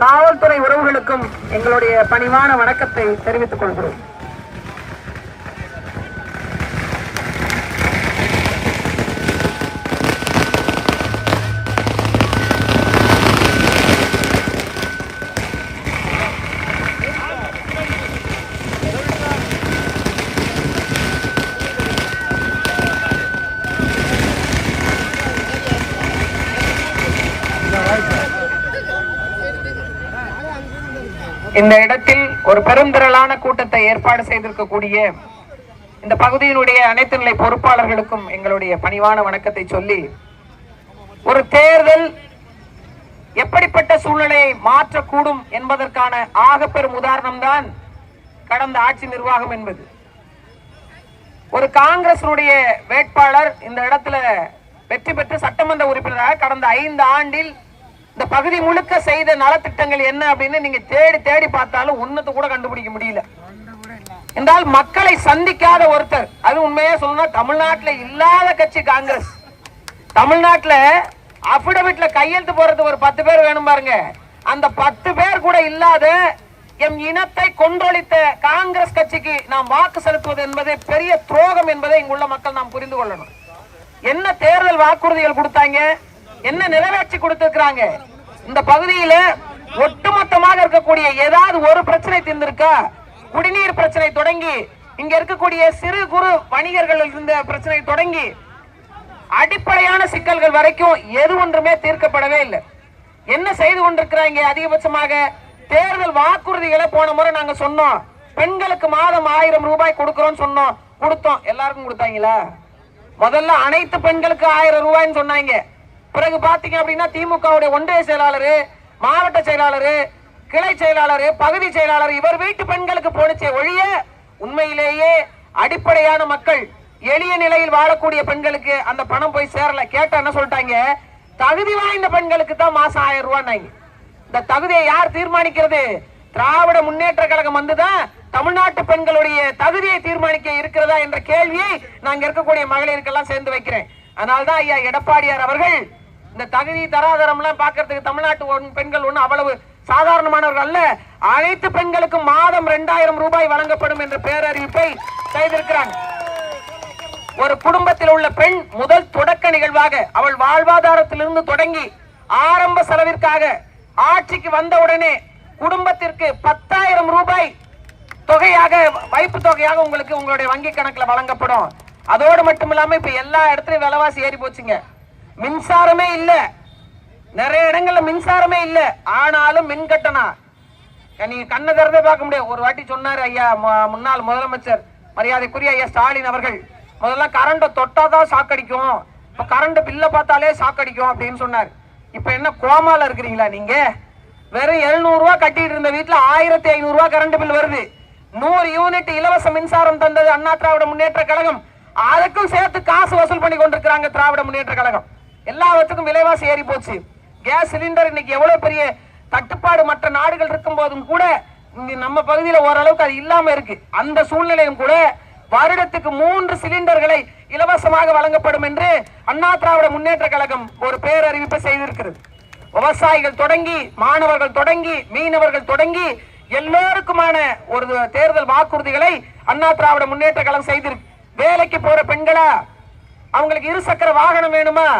காவல்துறை உறவுகளுக்கும் எங்களுடைய பணிவான வணக்கத்தை தெரிவித்துக் கொள்கிறோம். இந்த இடத்தில் ஒரு பெருந்திரளான கூட்டத்தை ஏற்பாடு செய்திருக்கக்கூடிய இந்த பகுதியினுடைய அனைத்து நிலை பொறுப்பாளர்களுக்கும் எங்களுடைய பணிவான வணக்கத்தை சொல்லி, ஒரு தேர்தல் எப்படிப்பட்ட சூழ்நிலையை மாற்றக்கூடும் என்பதற்கான ஆகப்பெரும் உதாரணம் தான் கடந்த ஆட்சி நிர்வாகம் என்பது. ஒரு காங்கிரசுடைய வேட்பாளர் இந்த இடத்துல வெற்றி பெற்று சட்டமன்ற உறுப்பினராக கடந்த 5 ஆண்டில் இந்த பகுதி முழுக்க செய்த நலத்திட்டங்கள் என்ன அப்படின்னு நீங்க தேடி தேடி பார்த்தாலும் ஒன்னத்தை கூட கண்டுபிடிக்க முடியல. என்றால் மக்களை சந்திக்காத ஒருத்தர், அது உண்மையா சொல்லணும்னா தமிழ்நாட்டில் இல்லாத கட்சி காங்கிரஸ். தமிழ்நாட்டில் அபிடவிட்ல கையெழுத்து போறது ஒரு 10 பேர் வேணும் பாருங்க, அந்த 10 பேர் கூட இல்லாத எம் இனத்தை கொன்றொழித்த காங்கிரஸ் கட்சிக்கு நாம் வாக்கு செலுத்துவது என்பது பெரிய துரோகம் என்பதை இங்குள்ள மக்கள் நாம் புரிந்து கொள்ளணும். என்ன தேர்தல் வாக்குறுதிகள் கொடுத்தாங்க, என்ன நிறைவேற்றி கொடுத்திருக்கிறாங்க? இந்த பகுதியில ஒட்டுமொத்தமாக இருக்கக்கூடிய ஏதாவது ஒரு பிரச்சனை தீர்ந்திருக்கா? குடிநீர் பிரச்சனை தொடங்கி இங்க இருக்கக்கூடிய சிறு குறு வணிகர்கள் இருந்த பிரச்சனை தொடங்கி அடிப்படையான சிக்கல்கள் வரைக்கும் எது ஒன்றுமே தீர்க்கப்படவே இல்லை. என்ன செய்து கொண்டிருக்கிறாங்க? அதிகபட்சமாக தேர்தல் வாக்குறுதிகளை போன முறை நாங்க சொன்னோம், பெண்களுக்கு மாதம் 1000 ரூபாய் கொடுக்கிறோம் சொன்னோம், கொடுத்தோம். எல்லாருக்கும் கொடுத்தாங்களா? முதல்ல அனைத்து பெண்களுக்கு 1000 ரூபாய்ன்னு சொன்னாங்க. பிறகு பாத்தீங்க அப்படின்னா திமுகவுடைய ஒன்றிய செயலாளர், மாவட்ட செயலாளர், கிளை செயலாளர், பகுதி செயலாளர் இவர் வீட்டு பெண்களுக்கு போனச்சே ஒழிய உண்மையிலேயே அடிப்படையான மக்கள் எளிய நிலையில் வாழக்கூடிய பெண்களுக்கு அந்த பணம் போய் சேரல. கேட்டா என்ன சொல்லிட்டாங்க? தகுதி வாய்ந்த பெண்களுக்கு தான் மாசம் 1000 ரூபாய். இந்த தகுதியை யார் தீர்மானிக்கிறது? திராவிட முன்னேற்ற கழகம் வந்துதான் தமிழ்நாட்டு பெண்களுடைய தகுதியை தீர்மானிக்க இருக்கிறதா என்ற கேள்வியை நாங்க இருக்கக்கூடிய மகளிருக்கெல்லாம் சேர்ந்து வைக்கிறேன். அதனால்தான் ஐயா எடப்பாடியார் அவர்கள் இந்த தகுதி தராதரம் எல்லாம் பாக்கிறதுக்கு தமிழ்நாட்டு பெண்கள் ஒண்ணு அவ்வளவு சாதாரணமானவர்கள் அல்ல, அனைத்து பெண்களுக்கும் மாதம் 2000 ரூபாய் வழங்கப்படும் என்ற பேரறிவிப்பை செய்திருக்கிறாங்க. ஒரு குடும்பத்தில் உள்ள பெண் முதல் தொடக்க நிகழ்வாக அவள் வாழ்வாதாரத்திலிருந்து தொடங்கி ஆரம்ப செலவிற்காக ஆட்சிக்கு வந்தவுடனே குடும்பத்திற்கு 10,000 ரூபாய் தொகையாக வைப்பு தொகையாக உங்களுக்கு உங்களுடைய வங்கி கணக்கில் வழங்கப்படும். அதோடு மட்டும் இல்லாம இப்ப எல்லா இடத்துலயும் விலைவாசி ஏறி போச்சுங்க. மின்சாரமே இல்ல, நிறைய இடங்கள்ல மின்சாரமே இல்ல, ஆனாலும் மின் கட்டணம் நீங்க கண்ணை திறந்தே பார்க்க முடியாது. ஒரு வாட்டி சொன்னாரு ஐயா முன்னாள் முதலமைச்சர் மரியாதைக்குரிய ஐயா ஸ்டாலின் அவர்கள், முதல்ல கரண்ட தொட்டாதான் சாக்கடிக்கும், இப்ப கரண்ட் பில்ல பார்த்தாலே சாக்கடிக்கும் அப்படின்னு சொன்னார். இப்ப என்ன கோமால இருக்கிறீங்களா நீங்க? வெறும் 700 ரூபாய் கட்டிட்டு இருந்த வீட்டுல 1500 ரூபாய் கரண்ட் பில் வருது. 100 யூனிட் இலவச மின்சாரம் தந்தது அண்ணா திராவிட முன்னேற்ற கழகம், அதுக்கும் சேர்த்து காசு வசூல் பண்ணி கொண்டிருக்கிறாங்க திராவிட முன்னேற்ற கழகம். எல்லாவற்றுக்கும் விலைவாசி ஏறி போச்சு. கேஸ் சிலிண்டர் இன்னைக்கு எவ்வளவு பெரிய தட்டுப்பாடு மற்ற நாடுகள் இருக்கும் போதும் கூட நம்ம பகுதியில் ஓரளவுக்கு அது இல்லாம இருக்கு. அந்த சூழ்நிலையும் கூட வருடத்துக்கு 3 சிலிண்டர்களை இலவசமாக வழங்கப்படும் என்று அண்ணா திராவிட முன்னேற்ற கழகம் ஒரு பேரறிவிப்பை செய்திருக்கிறது. விவசாயிகள் தொடங்கி மாணவர்கள் தொடங்கி மீனவர்கள் தொடங்கி எல்லோருக்குமான ஒரு தேர்தல் வாக்குறுதிகளை அண்ணா திராவிட முன்னேற்ற கழகம் செய்திருக்கு. வேலைக்கு போற பெண்களா, அவங்களுக்கு இருசக்கர வாகனம் வேணுமா,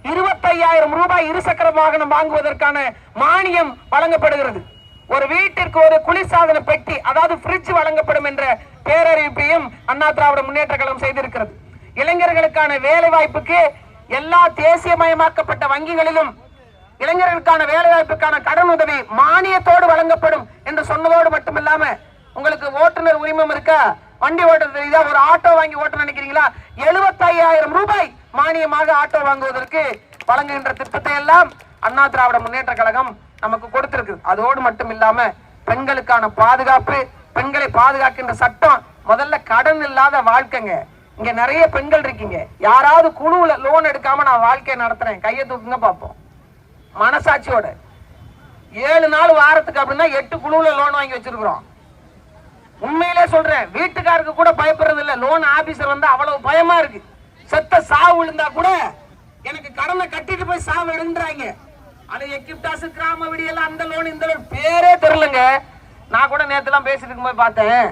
25,000 ரூபாய் இருசக்கர வாகனம் வாங்குவதற்கான மானியம் வழங்கப்படுகிறது. ஒரு வீட்டிற்கு ஒரு குளிர்சாதன பெட்டி அதாவது பிரிட்ஜ் வழங்கப்படும் என்ற பேரறிவிப்பையும் அண்ணா திராவிட முன்னேற்ற கழகம் செய்திருக்கிறது. இளைஞர்களுக்கான வேலை வாய்ப்புக்கு எல்லா தேசியமயமாக்கப்பட்ட வங்கிகளிலும் இளைஞர்களுக்கான வேலை வாய்ப்புக்கான கடன் உதவி மானியத்தோடு வழங்கப்படும் என்று சொன்னதோடு மட்டுமில்லாம, உங்களுக்கு ஓட்டுநர் உரிமம் இருக்கா, வண்டி ஓட்ட தெரியுதா, ஒரு ஆட்டோ வாங்கி ஓட்ட நினைக்கிறீங்களா, 75,000 ரூபாய் மானியமாக ஆட்டோ வாங்குவதற்கு வழங்குகின்ற திட்டத்தை எல்லாம் அண்ணா திராவிட முன்னேற்ற கழகம் நமக்கு கொடுத்திருக்கு. அதோடு மட்டும் இல்லாம பெண்களுக்கான பாதுகாப்பு, பெண்களை பாதுகாக்கின்ற சட்டம், முதல்ல கடன் இல்லாத வாழ்க்கைங்க. இங்க நிறைய பெண்கள் இருக்கீங்க, யாராவது குழுவுல லோன் எடுக்காம நான் வாழ்க்கையை நடத்துறேன் கையை தூக்குங்க பார்ப்போம். மனசாட்சியோட 7 நாள் வாரத்துக்கு அப்படின்னா 8 குழுவுல லோன் வாங்கி வச்சிருக்கிறோம். உண்மையிலே சொல்றேன், வீட்டுக்காருக்கு கூட பயப்படுறது இல்ல, லோன் ஆபீசர் வந்து அவ்வளவு பயமா இருக்கு. செத்த சாவு விழுந்தா கூட எனக்கு கடனை கட்டிட்டு போய் சாவு எடுன்றாங்க. அது எக்கிப்டாஸ் கிராம விடியெல்லாம் அந்த லோன் இந்த லோன் பேரே தெரியலங்க. நான் கூட நேத்து எல்லாம் பேசிட்டு இருக்கும்போது பார்த்தேன்,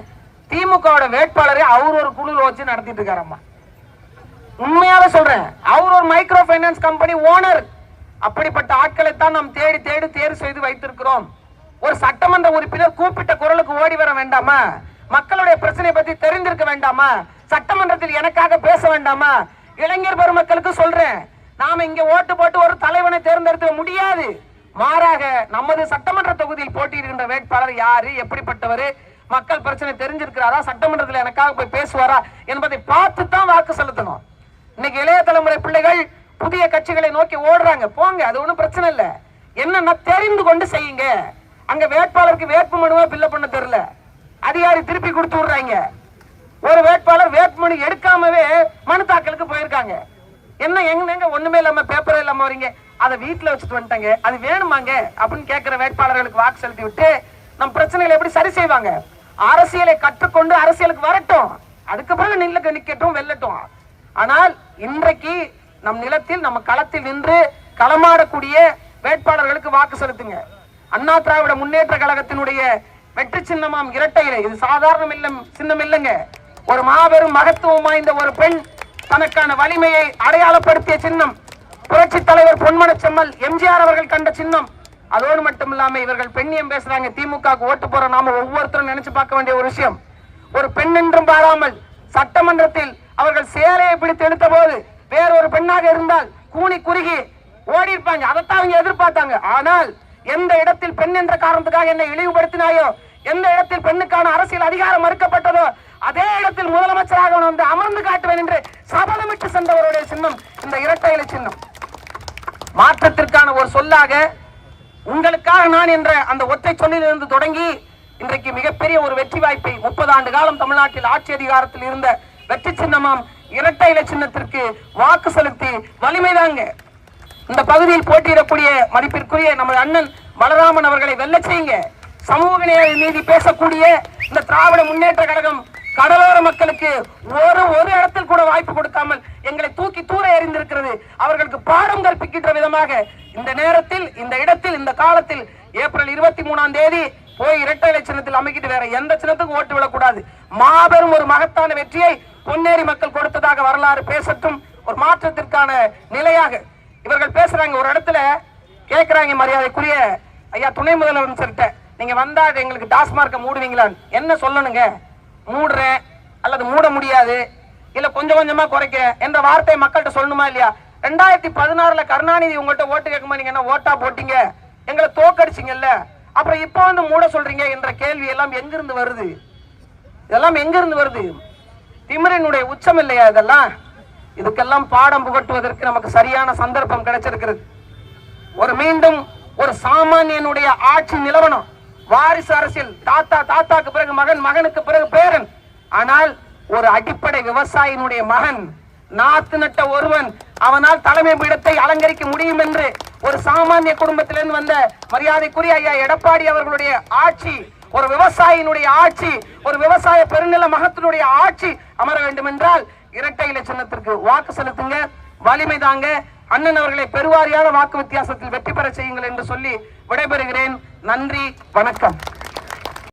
திமுகவோட வேட்பாளரே அவர் ஒரு குழு வச்சு நடத்திட்டு இருக்காரம்மா. உண்மையாவே சொல்றேன், அவர் ஒரு மைக்ரோ பைனான்ஸ் கம்பெனி ஓனர். அப்படிப்பட்ட ஆட்களை தான் நாம் தேடி தேடி தேர்வு செய்து வைத்திருக்கிறோம். ஒரு சட்டமன்ற உறுப்பினர் கூப்பிட்ட குரலுக்கு ஓடி வர வேண்டாமா? மக்களுடைய பிரச்சனை பத்தி தெரிந்திருக்க வேண்டாமா? சட்டமன்றத்தில் எனக்காக பேச வேண்டாமா? இளைஞர் பெருமக்களுக்கு சொல்றேன், நாம இங்க ஓட்டு போட்டு ஒரு தலைவனை தேர்ந்தெடுக்க முடியாது. மாறாக நமது சட்டமன்ற தொகுதியில் போட்டியிடுகின்ற வேட்பாளர் யாரு, எப்படிப்பட்டவர், மக்கள் பிரச்சனை தெரிஞ்சிருக்கிறாரா, சட்டமன்றத்தில் எனக்காக போய் பேசுவாரா என்பதை பார்த்து தான் வாக்கு செலுத்தணும். இன்னைக்கு இளைய தலைமுறை பிள்ளைகள் புதிய கட்சிகளை நோக்கி ஓடுறாங்க. போங்க, அது ஒன்றும் பிரச்சனை இல்லை. என்னன்னா தெரிந்து கொண்டு செய்யுங்க. அங்க வேட்பாளருக்கு வேட்பு மனுவை பில்ல பண்ண தெரியல, அதிகாரி திருப்பி கொடுத்து விடுறாங்க. ஒரு வேட்பாளர் வேட்புமனு எடுக்காமவே மனு தாக்கலுக்கு போயிருக்காங்க. என்ன எங்க ஒண்ணுமே இல்லாம பேப்பரே இல்லாம வரீங்க, அதை வீட்டுல வச்சுட்டு வந்துட்டாங்க, அது வேணுமாங்க அப்படின்னு கேட்கிற வேட்பாளர்களுக்கு வாக்கு செலுத்தி விட்டு நம் பிரச்சனைகளை எப்படி சரி செய்வாங்க? அரசியலை கற்றுக்கொண்டு அரசியலுக்கு வரட்டும், அதுக்கு பிறகு நிக்கட்டும், வெல்லட்டும். ஆனால் இன்றைக்கு நம் நிலத்தில் நம்ம களத்தில் நின்று களமாடக்கூடிய வேட்பாளர்களுக்கு வாக்கு செலுத்துங்க. அண்ணா திராவிட முன்னேற்ற கழகத்தினுடைய வெற்றி சின்னமாம் இரட்டை இலை, இது சாதாரண சின்னம் இல்லைங்க. ஒரு மாபெரும் மகத்துவம் வாய்ந்த ஒரு பெண் தனக்கான வலிமையை அடையாளப்படுத்திய சின்னம். புரட்சி தலைவர் பொன்மன செம்மல் எம்ஜிஆர் அவர்கள் கண்ட சின்னம். அதோடு மட்டும் இல்லாம இவர்கள் பெண்ணியம் பேசுறாங்க. திமுக ஓட்டு போற நாம ஒவ்வொருத்தரும் நினைச்சு பார்க்க வேண்டிய ஒரு விஷயம், ஒரு பெண் என்றும் பாராமல் சட்டமன்றத்தில் அவர்கள் சேலையை பிடித்து எடுத்த போது வேறொரு பெண்ணாக இருந்தால் கூனி குறுகி ஓடி இருப்பாங்க. அதைத்தான் அவங்க எதிர்பார்த்தாங்க. ஆனால் எந்த இடத்தில் பெண் என்ற காரணத்துக்காக என்னை இழிவுபடுத்தினாயோ, எந்த இடத்தில் பெண்ணுக்கான அரசியல் அதிகாரம் மறுக்கப்பட்டதோ, அதே இடத்தில் முதலமைச்சராக வந்து அமர்ந்து காட்டுவேன் என்று சபதமிட்டு சென்றவருடைய சின்னம் இந்த இரட்டை இலை சின்னம். மாற்றத்திற்கான ஒரு சொல்லாக உங்களுக்காக நான் என்ற அந்த ஒற்றை சொல்லிலிருந்து தொடங்கி இன்றைக்கு மிகப்பெரிய ஒரு வெற்றி வாய்ப்பை 30 ஆண்டு காலம் தமிழ்நாட்டில் ஆட்சி அதிகாரத்தில் இருந்த வெற்றி சின்னமாம் இரட்டை இலை சின்னத்திற்கு வாக்கு செலுத்தி வலிமைதாங்க. இந்த பகுதியில் போட்டியிடக்கூடிய மதிப்பிற்குரிய நமது அண்ணன் பலராமன் அவர்களை வெல்ல செய்யுங்க. சமூக நீதி பேசக்கூடிய இந்த திராவிட முன்னேற்ற கழகம் கடலோர மக்களுக்கு ஒரு இடத்தில் கூட வாய்ப்பு கொடுக்காமல் எங்களை தூக்கி தூர எறிந்திருக்கிறது. அவர்களுக்கு பாடம் கற்பிக்கின்ற விதமாக இந்த நேரத்தில், இந்த இடத்தில், இந்த காலத்தில் ஏப்ரல் 23ஆம் தேதி போய் இரட்டை இலை சின்னத்தில் அமைக்கிட்டு வேற எந்த சின்னத்துக்கும் ஓட்டு விடக்கூடாது. மாபெரும் ஒரு மகத்தான வெற்றியை பொன்னேரி மக்கள் கொடுத்ததாக வரலாறு பேசட்டும். ஒரு மாற்றத்திற்கான நிலையாக இவர்கள் பேசுறாங்க. ஒரு இடத்துல கேட்கிறாங்க, மரியாதைக்குரிய ஐயா துணை முதலமைச்சர்கிட்ட, நீங்க வந்தா எங்களுக்கு டாஸ்மார்க்க மூடுவீங்களான்னு. என்ன சொல்லணுங்க? மூடுறேன் அல்லது மூட முடியாது, இல்ல கொஞ்சம் கொஞ்சமா குறைக்கிறேன் என்ற வார்த்தையை மக்கள்கிட்ட சொல்லணுமா இல்லையா? 2016 கருணாநிதி உங்கள்கிட்ட ஓட்டு கேட்குமா, நீங்க என்ன ஓட்டா போட்டீங்க, எங்களை தோக்கடிச்சிங்கல்ல, அப்புறம் இப்ப வந்து மூட சொல்றீங்க என்ற கேள்வி எல்லாம் எங்கிருந்து வருது? இதெல்லாம் எங்கிருந்து வருது? திமிரினுடைய உச்சம் இல்லையா இதெல்லாம்? இதுக்கெல்லாம் பாடம் புகட்டுவதற்கு நமக்கு சரியான சந்தர்ப்பம் கிடைச்சிருக்கிறது. மீண்டும் ஒரு சாமானியனுடைய ஆட்சி நிலவனம். வாரிசு அரசியல், தாத்தாக்கு பிறகு மகன், மகனுக்கு பிறகு பேரன். ஆனால் ஒரு அடிப்படை விவசாயினுடைய மகன், நாத்து நட்ட ஒருவன், அவனால் தலைமை பீடத்தை அலங்கரிக்க முடியும் என்று ஒரு சாமானிய குடும்பத்திலிருந்து வந்த மரியாதைக்குரிய ஐயா எடப்பாடி அவர்களுடைய ஆட்சி, ஒரு விவசாயினுடைய ஆட்சி, ஒரு விவசாய பெருநில மகத்தினுடைய ஆட்சி அமர வேண்டும் என்றால் இரட்டை இலை சின்னத்திற்கு வாக்கு செலுத்துங்க, வலிமை தாங்க. அண்ணன் அவர்களை பெருவாரியான வாக்கு வித்தியாசத்தில் வெற்றி பெற செய்யுங்கள் என்று சொல்லி விடைபெறுகிறேன். நன்றி, வணக்கம்.